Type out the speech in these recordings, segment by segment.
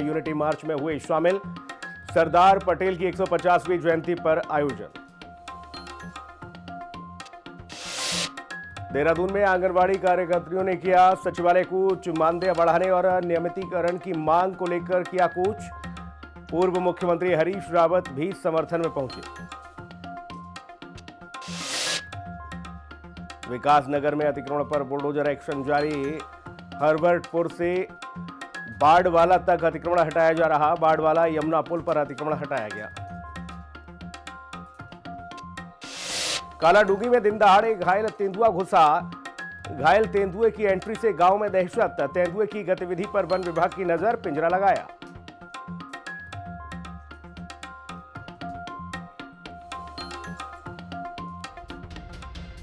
Unity मार्च में हुए शामिल। सरदार पटेल की 150वीं जयंती पर आयोजन। देहरादून में आंगनबाड़ी कार्यकर्तियों ने किया सचिवालय कूच। मानदेय बढ़ाने और नियमितीकरण की मांग को लेकर किया कूच। पूर्व मुख्यमंत्री हरीश रावत भी समर्थन में पहुंचे। विकासनगर में अतिक्रमण पर बुलडोजर एक्शन जारी। हरवर्टपुर से बाड़वाला तक अतिक्रमण हटाया जा रहा। बाड़वाला यमुना पुल पर अतिक्रमण हटाया गया। कालाडूंगी में दिन दहाड़े घायल तेंदुआ घुसा। घायल तेंदुए की एंट्री से गांव में दहशत। तेंदुए की गतिविधि पर वन विभाग की नजर, पिंजरा लगाया।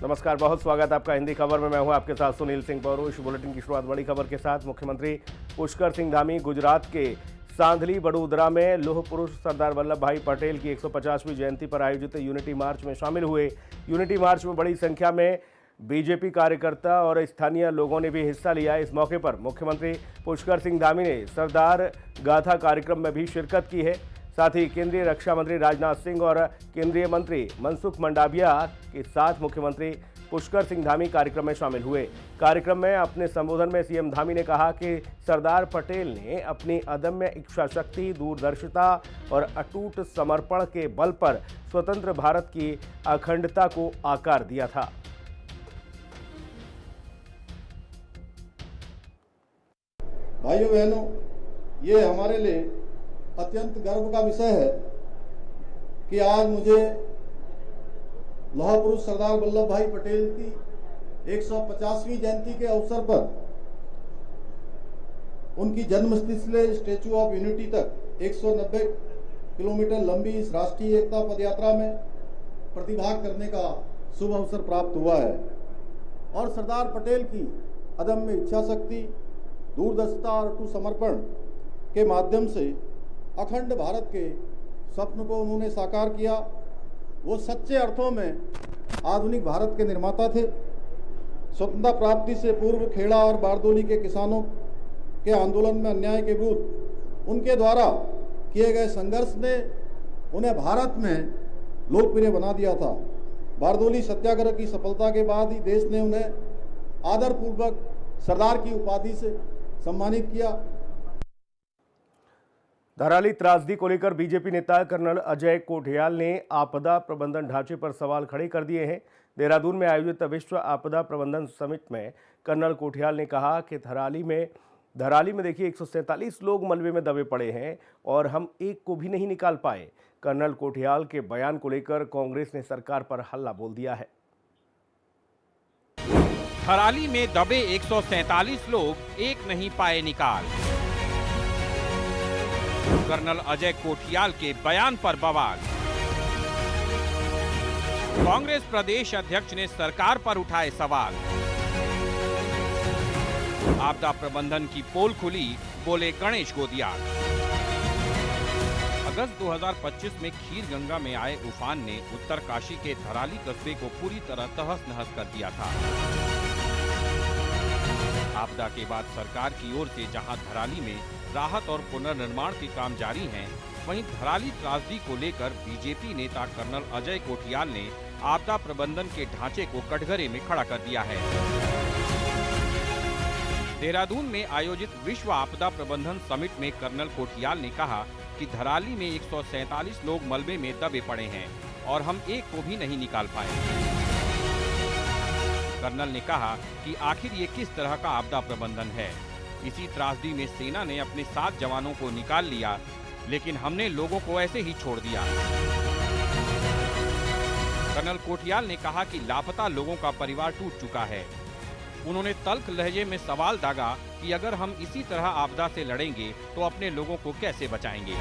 नमस्कार, बहुत स्वागत आपका हिंदी खबर में। मैं हूं आपके साथ सुनील सिंह पौरुष। बुलेटिन की शुरुआत बड़ी खबर के साथ। मुख्यमंत्री पुष्कर सिंह धामी गुजरात के सांधली बड़ोदरा में लौह पुरुष सरदार वल्लभ भाई पटेल की 150वीं जयंती पर आयोजित यूनिटी मार्च में शामिल हुए। यूनिटी मार्च में बड़ी संख्या में बीजेपी कार्यकर्ता और स्थानीय लोगों ने भी हिस्सा लिया। इस मौके पर मुख्यमंत्री पुष्कर सिंह धामी ने सरदार गाथा कार्यक्रम में भी शिरकत की है। साथ ही केंद्रीय रक्षा मंत्री राजनाथ सिंह और केंद्रीय मंत्री मनसुख मंडाविया के साथ मुख्यमंत्री पुष्कर सिंह धामी कार्यक्रम में शामिल हुए। कार्यक्रम में अपने संबोधन में सीएम धामी ने कहा कि सरदार पटेल ने अपनी अदम्य इच्छा शक्ति, दूरदर्शिता और अटूट समर्पण के बल पर स्वतंत्र भारत की अखंडता को आकार दिया था। भाइयों बहनों, ये हमारे लिए अत्यंत गर्व का विषय है कि आज मुझे लौह पुरुष सरदार वल्लभ भाई पटेल की 150वीं जयंती के अवसर पर उनकी जन्मस्थली से स्टैच्यू ऑफ यूनिटी तक 190 किलोमीटर लंबी इस राष्ट्रीय एकता पदयात्रा में प्रतिभाग करने का शुभ अवसर प्राप्त हुआ है। और सरदार पटेल की अदम्य इच्छा शक्ति, दूरदर्शिता और अटूट समर्पण के माध्यम से अखंड भारत के स्वप्न को उन्होंने साकार किया। वो सच्चे अर्थों में आधुनिक भारत के निर्माता थे। स्वतंत्रता प्राप्ति से पूर्व खेड़ा और बारदोली के किसानों के आंदोलन में अन्याय के विरुद्ध उनके द्वारा किए गए संघर्ष ने उन्हें भारत में लोकप्रिय बना दिया था। बारदोली सत्याग्रह की सफलता के बाद ही देश ने उन्हें आदरपूर्वक सरदार की उपाधि से सम्मानित किया। धराली त्रासदी को लेकर बीजेपी नेता कर्नल अजय कोठियाल ने आपदा प्रबंधन ढांचे पर सवाल खड़े कर दिए हैं। देहरादून में आयोजित विश्व आपदा प्रबंधन समिट में कर्नल कोठियाल ने कहा कि धराली में देखिए 147 लोग मलबे में दबे पड़े हैं और हम एक को भी नहीं निकाल पाए। कर्नल कोठियाल के बयान को लेकर कांग्रेस ने सरकार पर हल्ला बोल दिया है। धराली में दबे 147 लोग एक नहीं पाए निकाल। कर्नल अजय कोठियाल के बयान पर बवाल। कांग्रेस प्रदेश अध्यक्ष ने सरकार पर उठाए सवाल। आपदा प्रबंधन की पोल खुली, बोले गणेश गोदियाल। अगस्त 2025 में खीर गंगा में आए उफान ने उत्तरकाशी के धराली कस्बे को पूरी तरह तहस नहस कर दिया था। आपदा के बाद सरकार की ओर से जहां धराली में राहत और पुनर्निर्माण के काम जारी हैं, वहीं धराली त्रासदी को लेकर बीजेपी नेता कर्नल अजय कोठियाल ने आपदा प्रबंधन के ढांचे को कटघरे में खड़ा कर दिया है। देहरादून में आयोजित विश्व आपदा प्रबंधन समिट में कर्नल कोठियाल ने कहा कि धराली में 147 लोग मलबे में दबे पड़े हैं और हम एक को भी नहीं निकाल पाए। कर्नल ने कहा कि आखिर ये किस तरह का आपदा प्रबंधन है। इसी त्रासदी में सेना ने अपने 7 जवानों को निकाल लिया, लेकिन हमने लोगों को ऐसे ही छोड़ दिया। कर्नल कोठियाल ने कहा कि लापता लोगों का परिवार टूट चुका है। उन्होंने तल्ख लहजे में सवाल दागा कि अगर हम इसी तरह आपदा से लड़ेंगे तो अपने लोगों को कैसे बचाएंगे।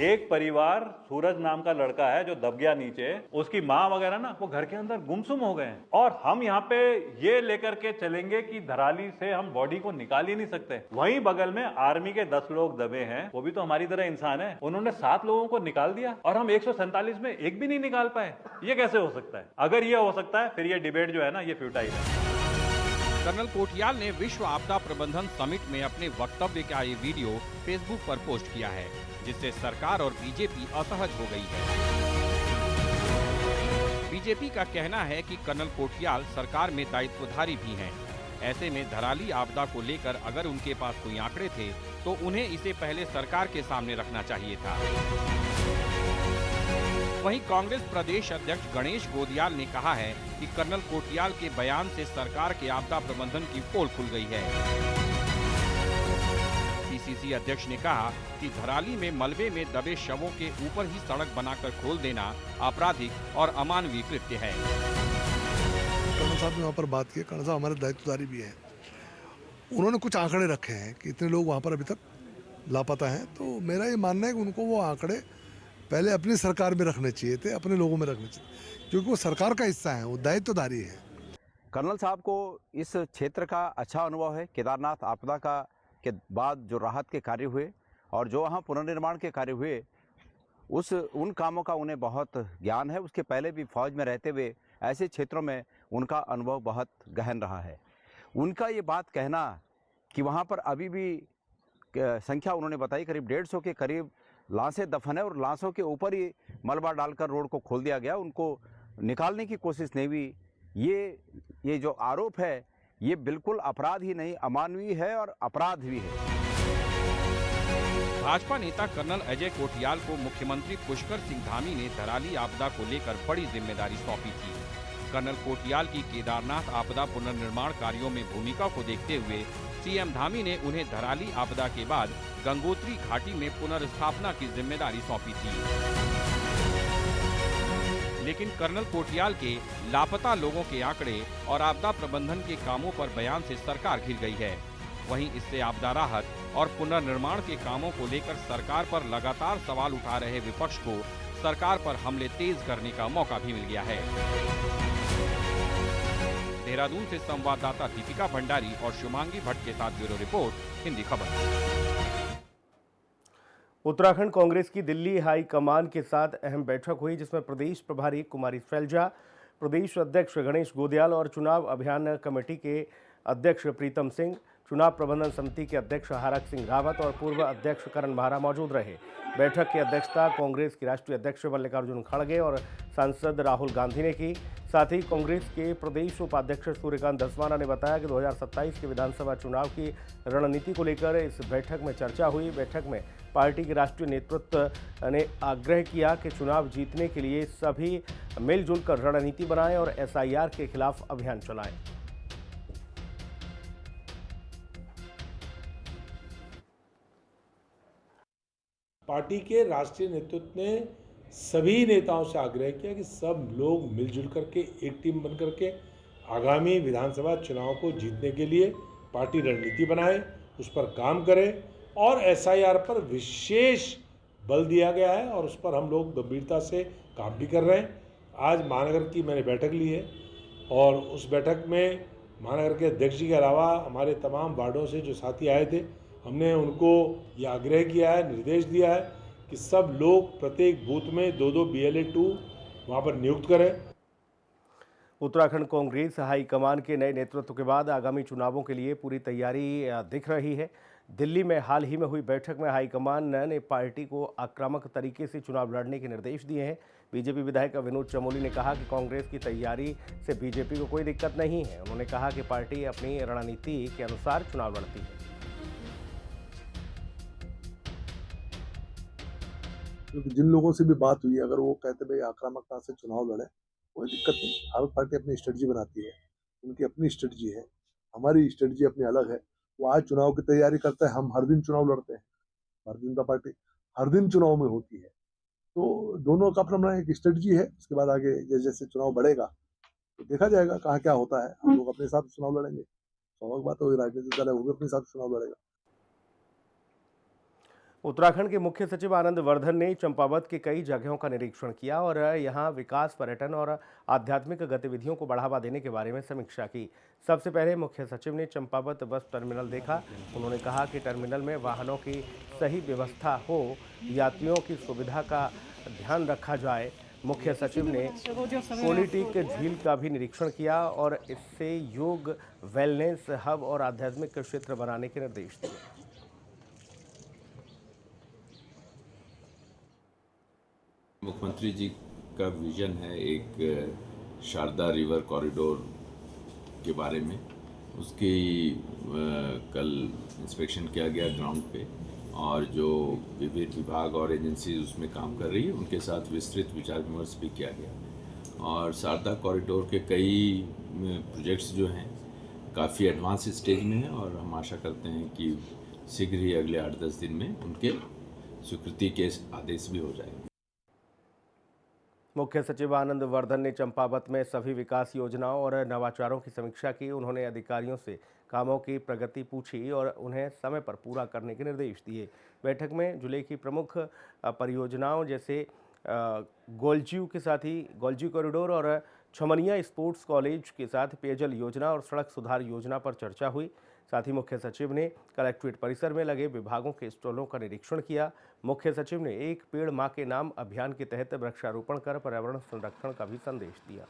एक परिवार सूरज नाम का लड़का है जो दब गया नीचे, उसकी माँ वगैरह ना वो घर के अंदर गुमसुम हो गए हैं और हम यहाँ पे ये लेकर के चलेंगे कि धराली से हम बॉडी को निकाल ही नहीं सकते। वहीं बगल में आर्मी के 10 लोग दबे हैं, वो भी तो हमारी तरह इंसान है, उन्होंने 7 लोगों को निकाल दिया और हम 147 में एक भी नहीं निकाल पाए। ये कैसे हो सकता है? अगर ये हो सकता है फिर ये डिबेट जो है ना ये फ्यूटाइल है। कर्नल कोठियाल ने विश्व आपदा प्रबंधन समिट में अपने वक्तव्य का ये वीडियो फेसबुक पर पोस्ट किया है, जिससे सरकार और बीजेपी असहज हो गई है। बीजेपी का कहना है कि कर्नल कोठियाल सरकार में दायित्वधारी भी हैं। ऐसे में धराली आपदा को लेकर अगर उनके पास कोई आंकड़े थे तो उन्हें इसे पहले सरकार के सामने रखना चाहिए था। वहीं कांग्रेस प्रदेश अध्यक्ष गणेश गोदियाल ने कहा है कि कर्नल कोठियाल के बयान से सरकार के आपदा प्रबंधन की पोल खुल गई है। पीसीसी अध्यक्ष ने कहा कि धराली में मलबे में दबे शवों के ऊपर ही सड़क बनाकर खोल देना आपराधिक और अमानवीय कृत्य है। कर्नल साहब ने वहाँ पर बात की। कर्नल साहब हमारे दायित्वधारी भी हैं। उन्होंने कुछ आंकड़े रखे हैं कि इतने लोग वहाँ पर अभी तक लापता हैं, तो मेरा ये मानना है कि उनको वो आंकड़े पहले अपनी सरकार में रखने चाहिए थे, अपने लोगों में रखने चाहिए, क्योंकि वो सरकार का हिस्सा है, वो दायित्वधारी है। कर्नल साहब को इस क्षेत्र का अच्छा अनुभव है। केदारनाथ आपदा का के बाद जो राहत के कार्य हुए और जो वहाँ पुनर्निर्माण के कार्य हुए उन कामों का उन्हें बहुत ज्ञान है। उसके पहले भी फौज में रहते हुए ऐसे क्षेत्रों में उनका अनुभव बहुत गहन रहा है। उनका ये बात कहना कि वहाँ पर अभी भी संख्या उन्होंने बताई करीब 150 के करीब लाशें दफन है और लाशों के ऊपर ही मलबा डालकर रोड को खोल दिया गया, उनको निकालने की कोशिश नहीं हुई। ये जो आरोप है ये बिल्कुल अपराध ही नहीं, अमानवीय है और अपराध भी है। भाजपा नेता कर्नल अजय कोठियाल को मुख्यमंत्री पुष्कर सिंह धामी ने धराली आपदा को लेकर बड़ी जिम्मेदारी सौंपी थी। कर्नल कोठियाल की केदारनाथ आपदा पुनर्निर्माण कार्यों में भूमिका को देखते हुए सीएम धामी ने उन्हें धराली आपदा के बाद गंगोत्री घाटी में पुनर्स्थापना की जिम्मेदारी सौंपी थी। लेकिन कर्नल कोठियाल के लापता लोगों के आंकड़े और आपदा प्रबंधन के कामों पर बयान से सरकार घिर गई है। वहीं इससे आपदा राहत और पुनर्निर्माण के कामों को लेकर सरकार पर लगातार सवाल उठा रहे विपक्ष को सरकार पर हमले तेज करने का मौका भी मिल गया है। देहरादून से संवाददाता दीपिका भंडारी और शुमांगी भट्ट के साथ ब्यूरो रिपोर्ट, हिंदी खबर। उत्तराखंड कांग्रेस की दिल्ली हाई कमान के साथ अहम बैठक हुई, जिसमें प्रदेश प्रभारी कुमारी शैलजा, प्रदेश अध्यक्ष गणेश गोदियाल और चुनाव अभियान कमेटी के अध्यक्ष प्रीतम सिंह, चुनाव प्रबंधन समिति के अध्यक्ष हारक सिंह रावत और पूर्व अध्यक्ष करण महारा मौजूद रहे। बैठक की अध्यक्षता कांग्रेस के राष्ट्रीय अध्यक्ष मल्लिकार्जुन खड़गे और सांसद राहुल गांधी ने की। साथ ही कांग्रेस के प्रदेश उपाध्यक्ष सूर्यकांत धस्माना ने बताया कि 2027 के विधानसभा चुनाव की रणनीति को लेकर इस बैठक में चर्चा हुई। बैठक में पार्टी के राष्ट्रीय नेतृत्व ने आग्रह किया कि चुनाव जीतने के लिए सभी मिलजुल कर रणनीति बनाएं और SIR के खिलाफ अभियान चलाएं। पार्टी के राष्ट्रीय नेतृत्व ने सभी नेताओं से आग्रह किया कि सब लोग मिलजुल करके एक टीम बन करके आगामी विधानसभा चुनाव को जीतने के लिए पार्टी रणनीति बनाए, उस पर काम करे और SIR पर विशेष बल दिया गया है और उस पर हम लोग गंभीरता से काम भी कर रहे हैं। आज महानगर की मैंने बैठक ली है और उस बैठक में महानगर के अध्यक्ष जी के अलावा हमारे तमाम वार्डों से जो साथी आए थे, हमने उनको ये आग्रह किया है, निर्देश दिया है कि सब लोग प्रत्येक बूथ में 2-2 BLA-2 वहाँ पर नियुक्त करें। उत्तराखंड कांग्रेस हाईकमान के नए नेतृत्व के बाद आगामी चुनावों के लिए पूरी तैयारी दिख रही है। दिल्ली में हाल ही में हुई बैठक में हाईकमान ने पार्टी को आक्रामक तरीके से चुनाव लड़ने के निर्देश दिए हैं। बीजेपी विधायक विनोद चमोली ने कहा कि कांग्रेस की तैयारी से बीजेपी को कोई दिक्कत नहीं है। उन्होंने कहा कि पार्टी अपनी रणनीति के अनुसार चुनाव लड़ती है। क्योंकि जिन लोगों से भी बात हुई, अगर वो कहते भाई आक्रामकता से चुनाव लड़े, कोई दिक्कत नहीं। हर पार्टी अपनी स्ट्रेटजी बनाती है, उनकी अपनी स्ट्रेटजी है, हमारी स्ट्रेटजी अपनी अलग है। वो आज चुनाव की तैयारी करते हैं, हम हर दिन चुनाव लड़ते हैं। भारतीय जनता पार्टी हर दिन चुनाव में होती है, तो दोनों का अपना एक स्ट्रेटजी है। उसके बाद आगे जैसे जैसे चुनाव बढ़ेगा तो देखा जाएगा कहाँ क्या होता है। हम लोग अपने साथ चुनाव लड़ेंगे, स्वाभाविक बात होगी। राजनीतिक दल है वो भी अपने साथ चुनाव लड़ेगा। उत्तराखंड के मुख्य सचिव आनंद वर्धन ने चंपावत के कई जगहों का निरीक्षण किया और यहां विकास, पर्यटन और आध्यात्मिक गतिविधियों को बढ़ावा देने के बारे में समीक्षा की। सबसे पहले मुख्य सचिव ने चंपावत बस टर्मिनल देखा। उन्होंने कहा कि टर्मिनल में वाहनों की सही व्यवस्था हो, यात्रियों की सुविधा का ध्यान रखा जाए। मुख्य सचिव ने कोलिटिक झील का भी निरीक्षण किया और इससे योग, वेलनेस हब और आध्यात्मिक क्षेत्र बनाने के निर्देश दिए। मुख्यमंत्री जी का विजन है एक शारदा रिवर कॉरिडोर के बारे में, उसकी कल इंस्पेक्शन किया गया ग्राउंड पे और जो विभिन्न विभाग और एजेंसी उसमें काम कर रही है उनके साथ विस्तृत विचार विमर्श भी किया गया और शारदा कॉरिडोर के कई प्रोजेक्ट्स जो हैं काफ़ी एडवांस स्टेज में हैं और हम आशा करते हैं कि शीघ्र ही अगले 8-10 दिन में उनके स्वीकृति के आदेश भी हो जाएंगे। मुख्य सचिव आनंद वर्धन ने चंपावत में सभी विकास योजनाओं और नवाचारों की समीक्षा की। उन्होंने अधिकारियों से कामों की प्रगति पूछी और उन्हें समय पर पूरा करने के निर्देश दिए। बैठक में जिले की प्रमुख परियोजनाओं जैसे गोलजीव के साथ ही गोलजीव कॉरिडोर और छमनिया स्पोर्ट्स कॉलेज के साथ पेयजल योजना और सड़क सुधार योजना पर चर्चा हुई। साथ ही मुख्य सचिव ने कलेक्ट्रेट परिसर में लगे विभागों के स्टॉलों का निरीक्षण किया। मुख्य सचिव ने एक पेड़ मां के नाम अभियान के तहत वृक्षारोपण कर पर्यावरण संरक्षण का भी संदेश दिया।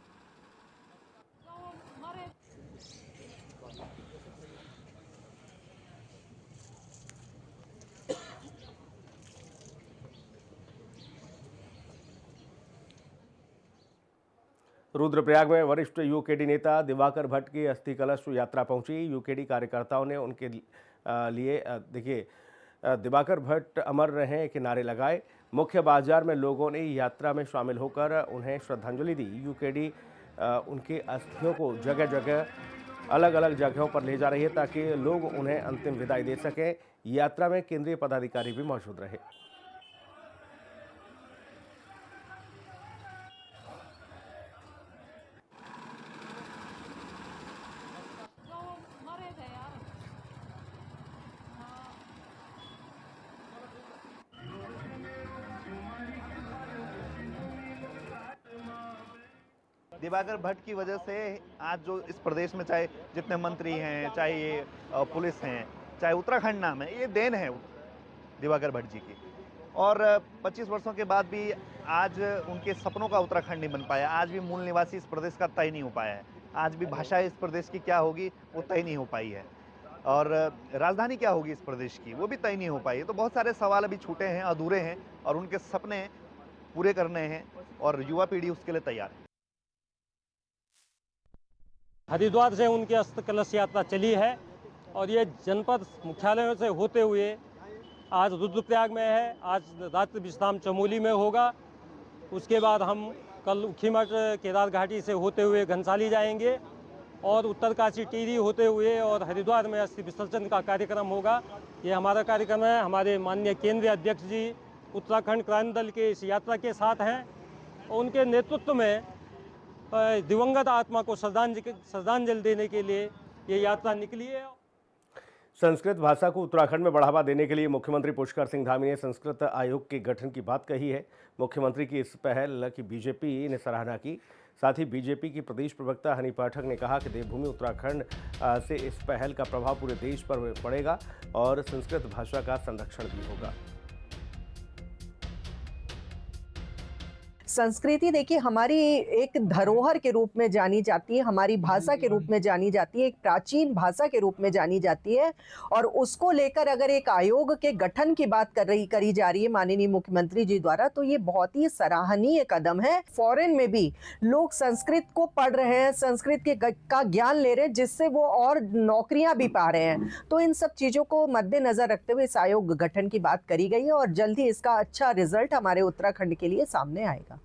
रुद्रप्रयाग में वरिष्ठ यूकेडी नेता दिवाकर भट्ट की अस्थि कलश यात्रा पहुंची। यूकेडी कार्यकर्ताओं ने उनके लिए दिवाकर भट्ट अमर रहें के नारे लगाए। मुख्य बाजार में लोगों ने यात्रा में शामिल होकर उन्हें श्रद्धांजलि दी। यूकेडी उनके अस्थियों को जगह जगह अलग अलग जगहों पर ले जा रही है ताकि लोग उन्हें अंतिम विदाई दे सकें। यात्रा में केंद्रीय पदाधिकारी भी मौजूद रहे। दिवाकर भट्ट की वजह से आज जो इस प्रदेश में चाहे जितने मंत्री हैं, चाहे ये पुलिस हैं, चाहे उत्तराखंड नाम है, ये देन है दिवाकर भट्ट जी की। और 25 वर्षों के बाद भी आज उनके सपनों का उत्तराखंड नहीं बन पाया। आज भी मूल निवासी इस प्रदेश का तय नहीं हो पाया है। आज भी भाषा इस प्रदेश की क्या होगी वो तय नहीं हो पाई है और राजधानी क्या होगी इस प्रदेश की वो भी तय नहीं हो पाई है। तो बहुत सारे सवाल अभी छूटे हैं, अधूरे हैं और उनके सपने पूरे करने हैं और युवा पीढ़ी उसके लिए तैयार है। हरिद्वार से उनकी अस्थि कलश यात्रा चली है और ये जनपद मुख्यालयों से होते हुए आज रुद्रप्रयाग में है। आज रात्रि विश्राम चमोली में होगा। उसके बाद हम कल ऊखीमठ केदार घाटी से होते हुए घनसाली जाएंगे और उत्तरकाशी टिहरी होते हुए और हरिद्वार में अस्थि विसर्जन का कार्यक्रम होगा। ये हमारा कार्यक्रम है। हमारे माननीय केंद्रीय अध्यक्ष जी उत्तराखंड क्रांति दल के इस यात्रा के साथ हैं और उनके नेतृत्व में दिवंगत आत्मा को श्रद्धांजलि देने के लिए ये यात्रा निकली है। संस्कृत भाषा को उत्तराखंड में बढ़ावा देने के लिए मुख्यमंत्री पुष्कर सिंह धामी ने संस्कृत आयोग के गठन की बात कही है। मुख्यमंत्री की इस पहल की बीजेपी ने सराहना की। साथ ही बीजेपी की प्रदेश प्रवक्ता हनी पाठक ने कहा कि देवभूमि उत्तराखंड से इस पहल का प्रभाव पूरे देश पर पड़ेगा और संस्कृत भाषा का संरक्षण भी होगा। संस्कृति देखिए हमारी एक धरोहर के रूप में जानी जाती है, हमारी भाषा के रूप में जानी जाती है, एक प्राचीन भाषा के रूप में जानी जाती है और उसको लेकर अगर एक आयोग के गठन की बात करी जा रही है माननीय मुख्यमंत्री जी द्वारा तो ये बहुत ही सराहनीय कदम है। फॉरेन में भी लोग संस्कृत को पढ़ रहे हैं, संस्कृत का ज्ञान ले रहे हैं जिससे वो और नौकरियां भी पा रहे हैं। तो इन सब चीज़ों को मद्देनजर रखते हुए इस आयोग गठन की बात करी गई है और जल्द ही इसका अच्छा रिजल्ट हमारे उत्तराखंड के लिए सामने आएगा।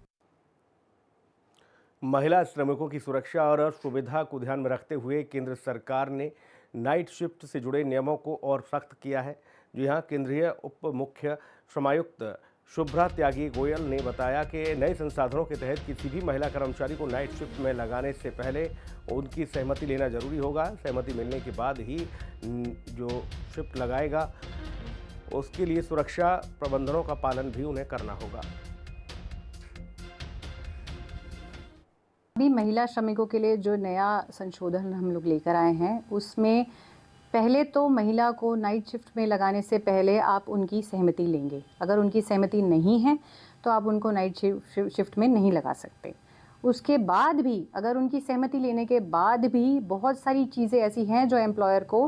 महिला श्रमिकों की सुरक्षा और सुविधा को ध्यान में रखते हुए केंद्र सरकार ने नाइट शिफ्ट से जुड़े नियमों को और सख्त किया है। जी हां, केंद्रीय उप मुख्य श्रमायुक्त शुभ्रा त्यागी गोयल ने बताया कि नए संसाधनों के तहत किसी भी महिला कर्मचारी को नाइट शिफ्ट में लगाने से पहले उनकी सहमति लेना जरूरी होगा। सहमति मिलने के बाद ही जो शिफ्ट लगाएगा उसके लिए सुरक्षा प्रबंधनों का पालन भी उन्हें करना होगा। अभी महिला श्रमिकों के लिए जो नया संशोधन हम लोग लेकर आए हैं उसमें पहले तो महिला को नाइट शिफ्ट में लगाने से पहले आप उनकी सहमति लेंगे। अगर उनकी सहमति नहीं है तो आप उनको नाइट शिफ्ट में नहीं लगा सकते। उसके बाद भी अगर उनकी सहमति लेने के बाद भी बहुत सारी चीज़ें ऐसी हैं जो एम्प्लॉयर को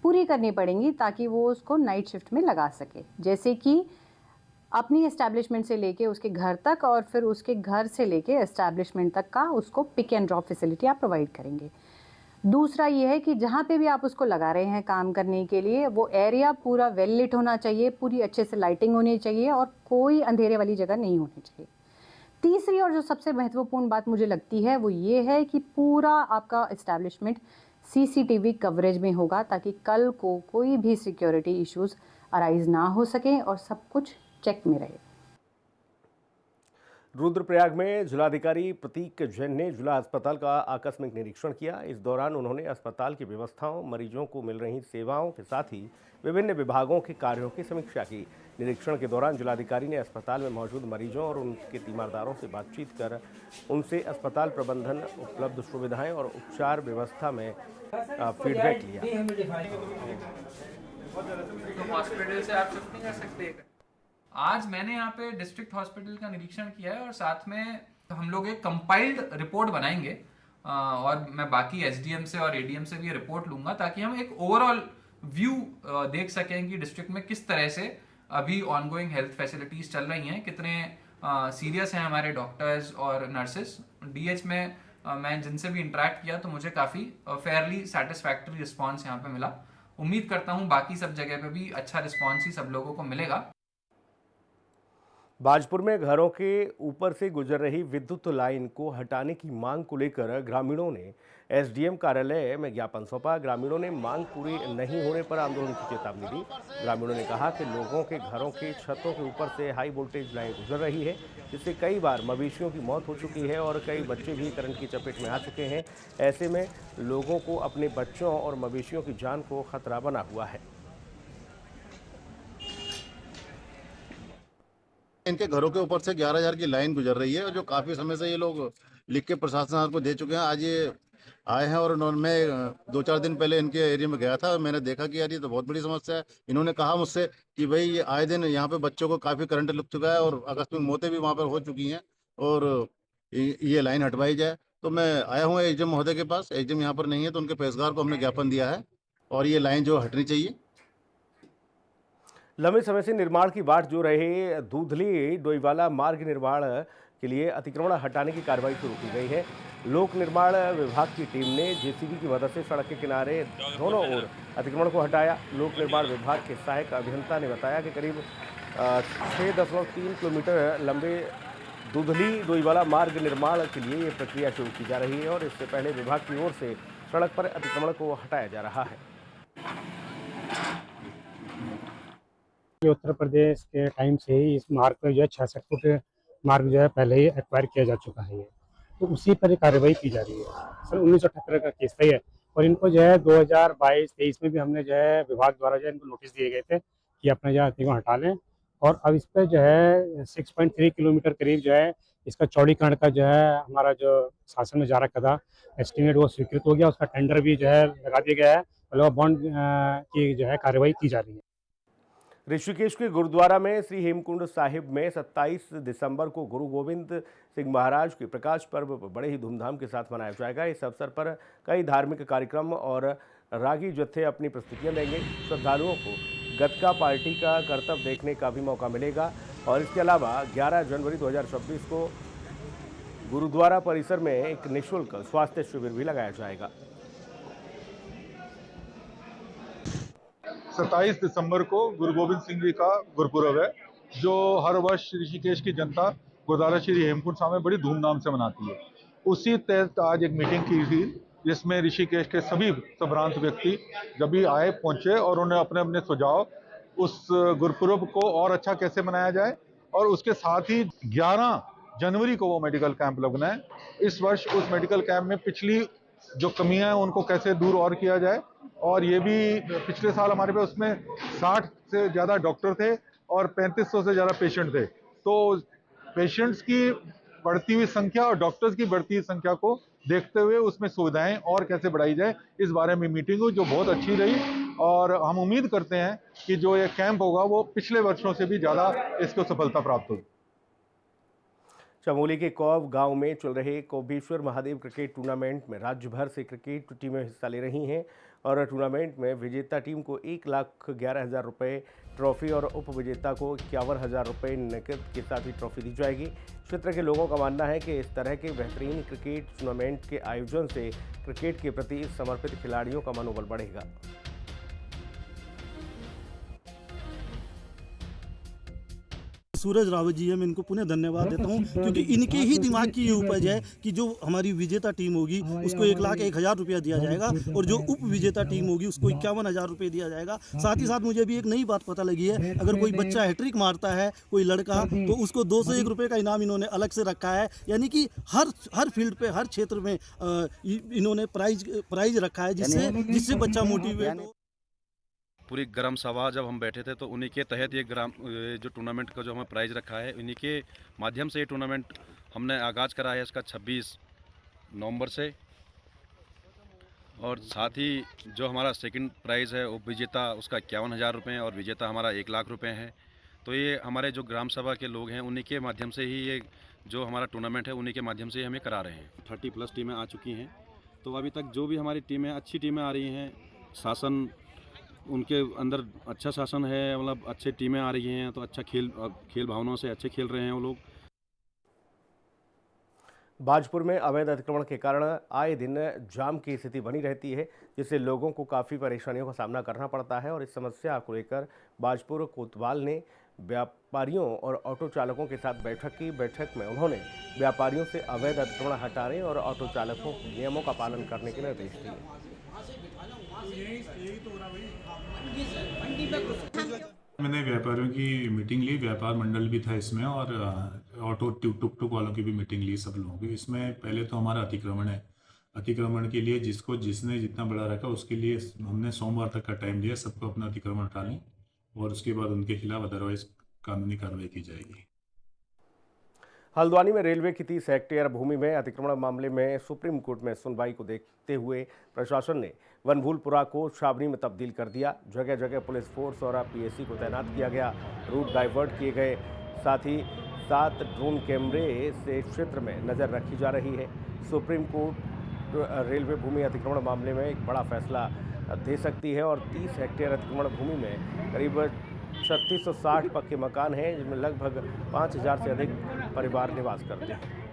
पूरी करनी पड़ेंगी ताकि वो उसको नाइट शिफ्ट में लगा सके, जैसे कि अपनी एस्टैब्लिशमेंट से लेके उसके घर तक और फिर उसके घर से लेके एस्टैब्लिशमेंट तक का उसको पिक एंड ड्रॉप फैसिलिटी आप प्रोवाइड करेंगे। दूसरा ये है कि जहाँ पे भी आप उसको लगा रहे हैं काम करने के लिए, वो एरिया पूरा वेल लिट होना चाहिए, पूरी अच्छे से लाइटिंग होनी चाहिए और कोई अंधेरे वाली जगह नहीं होनी चाहिए। तीसरी और जो सबसे महत्वपूर्ण बात मुझे लगती है वो ये है कि पूरा आपका एस्टैब्लिशमेंट CCTV कवरेज में होगा ताकि कल को कोई भी सिक्योरिटी इश्यूज़ अराइज ना हो सके और सब कुछ चेक में रहे। रुद्रप्रयाग में जिलाधिकारी प्रतीक जैन ने जिला अस्पताल का आकस्मिक निरीक्षण किया। इस दौरान उन्होंने अस्पताल की व्यवस्थाओं, मरीजों को मिल रही सेवाओं के साथ ही विभिन्न विभागों के कार्यों की समीक्षा की। निरीक्षण के दौरान जिलाधिकारी ने अस्पताल में मौजूद मरीजों और उनके तीमारदारों से बातचीत कर उनसे अस्पताल प्रबंधन, उपलब्ध सुविधाएं और उपचार व्यवस्था में फीडबैक लिया। हॉस्पिटल से आप शिफ्ट नहीं कर सकते। आज मैंने यहाँ पे डिस्ट्रिक्ट हॉस्पिटल का निरीक्षण किया है और साथ में हम लोग एक कंपाइल्ड रिपोर्ट बनाएंगे और मैं बाकी SDM से और ADM से भी रिपोर्ट लूंगा ताकि हम एक ओवरऑल व्यू देख सकें कि डिस्ट्रिक्ट में किस तरह से अभी ऑनगोइंग हेल्थ फैसिलिटीज चल रही हैं, कितने सीरियस हैं हमारे डॉक्टर्स और नर्सेस। DH में मैं जिनसे भी इंटरेक्ट किया तो मुझे काफ़ी फेयरली सेटिस्फैक्टरी रिस्पॉन्स यहाँ पे मिला। उम्मीद करता हूँ बाकी सब जगह पे भी अच्छा रिस्पॉन्स ही सब लोगों को मिलेगा। बाजपुर में घरों के ऊपर से गुजर रही विद्युत लाइन को हटाने की मांग को लेकर ग्रामीणों ने SDM कार्यालय में ज्ञापन सौंपा। ग्रामीणों ने मांग पूरी नहीं होने पर आंदोलन की चेतावनी दी। ग्रामीणों ने कहा कि लोगों के घरों के छतों के ऊपर से हाई वोल्टेज लाइन गुजर रही है, जिससे कई बार मवेशियों की मौत हो चुकी है और कई बच्चे भी करंट की चपेट में आ चुके हैं। ऐसे में लोगों को अपने बच्चों और मवेशियों की जान को खतरा बना हुआ है। इनके घरों के ऊपर से 11,000 की लाइन गुजर रही है और जो काफी समय से ये लोग लिख के प्रशासन को दे चुके हैं। आज ये आए हैं और मैं 2-4 दिन पहले इनके एरिया में गया था। मैंने देखा कि यार ये तो बहुत बड़ी समस्या है। इन्होंने कहा मुझसे कि भाई ये आए दिन यहाँ पे बच्चों को काफी करंट लग चुका है और आकस्मिक मौतें भी वहाँ पर हो चुकी हैं और ये लाइन हटवाई जाए। तो मैं आया हूँ SDM महोदय के पास। SDM यहाँ पर नहीं है तो उनके पेशगार को हमने ज्ञापन दिया है और ये लाइन जो हटनी चाहिए। लंबे समय से निर्माण की बाट जो रहे दूधली डोईवाला मार्ग निर्माण के लिए अतिक्रमण हटाने की कार्रवाई शुरू की गई है। लोक निर्माण विभाग की टीम ने JCB की मदद से सड़क के किनारे दोनों ओर अतिक्रमण को हटाया। लोक निर्माण विभाग के सहायक अभियंता ने बताया कि करीब 6.3 किलोमीटर लंबे दूधली डोईवाला मार्ग निर्माण के लिए ये प्रक्रिया शुरू की जा रही है और इससे पहले विभाग की ओर से सड़क पर अतिक्रमण को हटाया जा रहा है। उत्तर प्रदेश के टाइम से ही इस मार्ग पर जो है 66 फुट मार्ग जो है पहले ही एक्वायर किया जा चुका है, तो उसी पर कार्रवाई की जा रही है। सन 1978 का केस है और इनको जो है 2022-23 में भी हमने जो है विभाग द्वारा जो है इनको नोटिस दिए गए थे कि अपना जो अतिक्रमण हटा लें और अब इस पर जो है 6.3 किलोमीटर करीब जो है इसका चौड़ीकरण का जो है हमारा जो शासन में जा रखा था एस्टिमेट वो स्वीकृत हो गया। उसका टेंडर भी जो है लगा दिया गया है और बॉन्ड की जो है कार्रवाई की जा रही है। ऋषिकेश के गुरुद्वारा में श्री हेमकुंड साहिब में 27 दिसंबर को गुरु गोविंद सिंह महाराज के प्रकाश पर्व बड़े ही धूमधाम के साथ मनाया जाएगा। इस अवसर पर कई धार्मिक कार्यक्रम और रागी जत्थे अपनी प्रस्तुतियां देंगे। श्रद्धालुओं को गतका पार्टी का करतब देखने का भी मौका मिलेगा और इसके अलावा 11 जनवरी 2026 को गुरुद्वारा परिसर में एक निःशुल्क स्वास्थ्य शिविर भी लगाया जाएगा। 27 दिसंबर को गुरु गोविंद सिंह जी का गुरुपुरब है, जो हर वर्ष ऋषिकेश की जनता गुरुद्वारा श्री हेमकुंड साहिब में बड़ी धूमधाम से मनाती है। उसी तहत आज एक मीटिंग की थी जिसमें ऋषिकेश के सभी संभ्रांत व्यक्ति जब भी आए पहुंचे और उन्हें अपने अपने सुझाव उस गुरुपुरब को और अच्छा कैसे मनाया जाए और उसके साथ ही 11 जनवरी को वो मेडिकल कैंप लगना है। इस वर्ष उस मेडिकल कैंप में पिछली जो कमियां हैं उनको कैसे दूर और किया जाए और ये भी पिछले साल हमारे पे उसमें 60 से ज़्यादा डॉक्टर थे और 3500 से ज़्यादा पेशेंट थे। तो पेशेंट्स की बढ़ती हुई संख्या और डॉक्टर्स की बढ़ती हुई संख्या को देखते हुए उसमें सुविधाएं और कैसे बढ़ाई जाए इस बारे में मीटिंग हुई जो बहुत अच्छी रही और हम उम्मीद करते हैं कि जो ये कैंप होगा वो पिछले वर्षों से भी ज़्यादा इसको सफलता प्राप्त होगी। चमोली के कौव गांव में चल रहे कोबेश्वर महादेव क्रिकेट टूर्नामेंट में राज्य भर से क्रिकेट टीमें हिस्सा ले रही हैं और टूर्नामेंट में विजेता टीम को 1,11,000 रुपये ट्रॉफी और उप विजेता को 51,000 रुपये नकद के साथ ही ट्रॉफी दी जाएगी। क्षेत्र के लोगों का मानना है कि इस तरह के बेहतरीन क्रिकेट टूर्नामेंट के आयोजन से क्रिकेट के प्रति समर्पित खिलाड़ियों का मनोबल बढ़ेगा। सूरज रावत जी है, मैं इनको पुनः धन्यवाद देता हूँ क्योंकि इनके ही दिमाग की ये उपज है कि जो हमारी विजेता टीम होगी उसको 1,01,000 रुपया दिया जाएगा और जो उप विजेता टीम होगी उसको 51,000 रुपये दिया जाएगा। साथ ही साथ मुझे भी एक नई बात पता लगी है, अगर कोई बच्चा हैट्रिक मारता है कोई लड़का तो उसको 201 रुपये का इनाम इन्होंने अलग से रखा है। यानी कि हर फील्ड पे हर क्षेत्र में इन्होंने प्राइज रखा है जिससे बच्चा मोटिवेट हो। पूरी ग्राम सभा जब हम बैठे थे तो उन्हीं के तहत ये जो टूर्नामेंट का जो हमें प्राइज़ रखा है उन्हीं के माध्यम से ये टूर्नामेंट हमने आगाज़ करा है इसका 26 नवंबर से। और साथ ही जो हमारा सेकंड प्राइज़ है उप विजेता उसका 51,000 रुपये और विजेता हमारा 1,00,000 रुपये है। तो ये हमारे जो ग्राम सभा के लोग हैं उन्हीं के माध्यम से ही ये जो हमारा टूर्नामेंट है उन्हीं के माध्यम से ही हमें करा रहे हैं। 30+ टीमें आ चुकी हैं। तो अभी तक जो भी हमारी टीमें अच्छी टीमें आ रही हैं, शासन उनके अंदर अच्छा शासन है, मतलब अच्छे टीमें आ रही हैं तो अच्छा खेल भावनाओं से अच्छे खेल रहे हैं वो लोग। बाजपुर में अवैध अतिक्रमण के कारण आए दिन जाम की स्थिति बनी रहती है जिससे लोगों को काफ़ी परेशानियों का सामना करना पड़ता है और इस समस्या को लेकर बाजपुर कोतवाल ने व्यापारियों और ऑटो चालकों के साथ बैठक की। बैठक में उन्होंने व्यापारियों से अवैध अतिक्रमण हटाने और ऑटो चालकों को नियमों का पालन करने के निर्देश दिए। मैंने व्यापारियों की मीटिंग ली, व्यापार मंडल भी था इसमें और ऑटो टुक वालों की भी मीटिंग ली सब लोगों की। इसमें पहले तो हमारा अतिक्रमण है, अतिक्रमण के लिए जिसने जितना बड़ा रखा उसके लिए हमने सोमवार तक का टाइम दिया, सबको अपना अतिक्रमण हटा लें और उसके बाद उनके खिलाफ अदरवाइज कानूनी कार्रवाई की जाएगी। हल्द्वानी में रेलवे की 30 हेक्टेयर भूमि में अतिक्रमण मामले में सुप्रीम कोर्ट में सुनवाई को देखते हुए प्रशासन ने वनभूलपुरा को छावनी में तब्दील कर दिया। जगह जगह पुलिस फोर्स और पीएसी को तैनात किया गया, रूट डाइवर्ट किए गए। साथ ही 7 ड्रोन कैमरे से क्षेत्र में नज़र रखी जा रही है। सुप्रीम कोर्ट रेलवे भूमि अतिक्रमण मामले में एक बड़ा फैसला दे सकती है और 30 हेक्टेयर अतिक्रमण भूमि में करीब 3660 पक्के मकान हैं जिनमें लगभग 5000 से अधिक परिवार निवास करते हैं।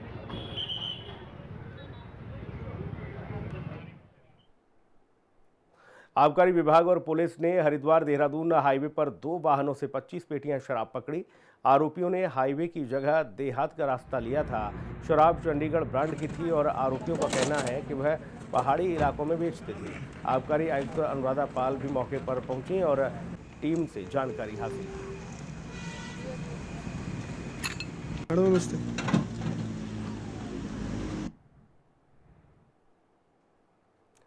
आबकारी विभाग और पुलिस ने हरिद्वार देहरादून हाईवे पर 2 वाहनों से 25 पेटियां शराब पकड़ी। आरोपियों ने हाईवे की जगह देहात का रास्ता लिया था। शराब चंडीगढ़ ब्रांड की थी और आरोपियों का कहना है कि वह पहाड़ी इलाकों में बेचते थे। आबकारी आयुक्त अनुराधा पाल भी मौके पर पहुंची और टीम से जानकारी हासिल की।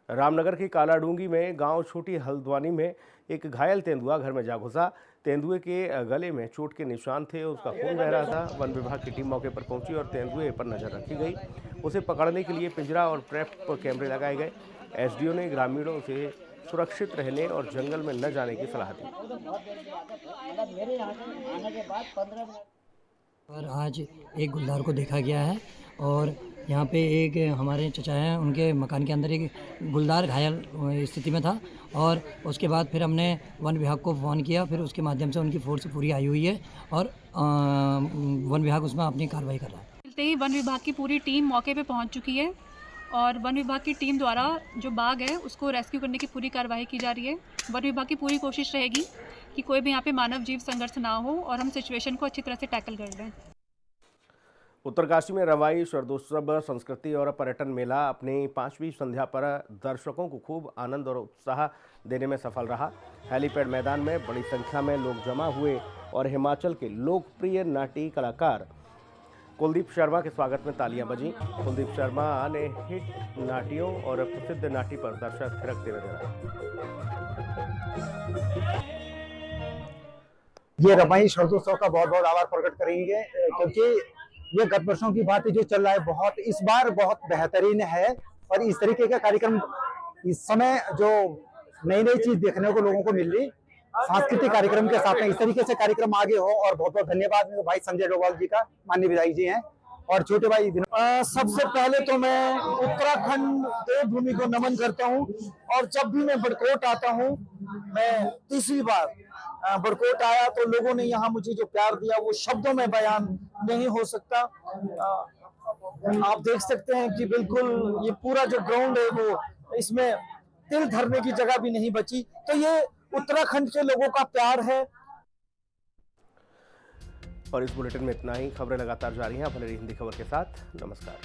रामनगर के कालाडूंगी में गांव छोटी हल्द्वानी में एक घायल तेंदुआ घर में जा घुसा। तेंदुए के गले में चोट के निशान थे, उसका खून बह रहा था। वन विभाग की टीम मौके पर पहुंची और तेंदुए पर नजर रखी गई। उसे पकड़ने के लिए पिंजरा और ट्रैप कैमरे लगाए गए। एसडीओ ने ग्रामीणों से सुरक्षित रहने और जंगल में न जाने की सलाह दी। पर आज एक गुलदार को देखा गया है और यहाँ पे एक हमारे चचा हैं, उनके मकान के अंदर एक गुलदार घायल स्थिति में था और उसके बाद फिर हमने वन विभाग को फ़ोन किया। फिर उसके माध्यम से उनकी फोर्स पूरी आई हुई है और वन विभाग उसमें अपनी कार्रवाई कर रहा है। मिलते ही वन विभाग की पूरी टीम मौके पे पहुंच चुकी है और वन विभाग की टीम द्वारा जो बाघ है उसको रेस्क्यू करने की पूरी कार्रवाई की जा रही है। वन विभाग की पूरी कोशिश रहेगी कि कोई भी यहाँ पे मानव जीव संघर्ष ना हो और हम सिचुएशन को अच्छी तरह से टैकल कर लें। उत्तरकाशी में रवाई शरदोत्सव संस्कृति और पर्यटन मेला अपनी 5वीं संध्या पर दर्शकों को खूब आनंद और उत्साह देने में सफल रहा। हेलीपैड मैदान में बड़ी संख्या में लोग जमा हुए और हिमाचल के लोकप्रिय नाटी कलाकार कुलदीप शर्मा के स्वागत में तालियां बजीं। कुलदीप शर्मा ने हिट नाटियों और प्रसिद्ध नाटी पर दर्शक थिरकते नजर आए। ये रवाई शरदोत्सव का बहुत बहुत आभार प्रकट करेंगे क्योंकि ये गत वर्षों की बात जो चल रहा है बहुत इस बार बहुत बेहतरीन है और इस तरीके का कार्यक्रम इस समय जो नई नई चीज देखने को लोगों को मिल रही सांस्कृतिक कार्यक्रम के साथ में। इस तरीके से कार्यक्रम आगे हो और बहुत बहुत धन्यवाद मेरे भाई संजय डोभाल जी का, माननीय विधायक जी हैं, और छोटे भाई सबसे पहले तो मैं उत्तराखंड देवभूमि को नमन करता हूं, और जब भी मैं बड़कोट आता हूं, मैं तीसरी बार बड़कोट आया तो लोगों ने यहाँ मुझे जो प्यार दिया वो शब्दों में बयान नहीं हो सकता। आप देख सकते हैं कि बिल्कुल ये पूरा जो ग्राउंड है वो, इसमें तिल धरने की जगह भी नहीं बची। तो ये उत्तराखंड के लोगों का प्यार है। और इस बुलेटिन में इतना ही। खबरें लगातार जारी हैं। आप बने रहिए हिंदी खबर के साथ। नमस्कार।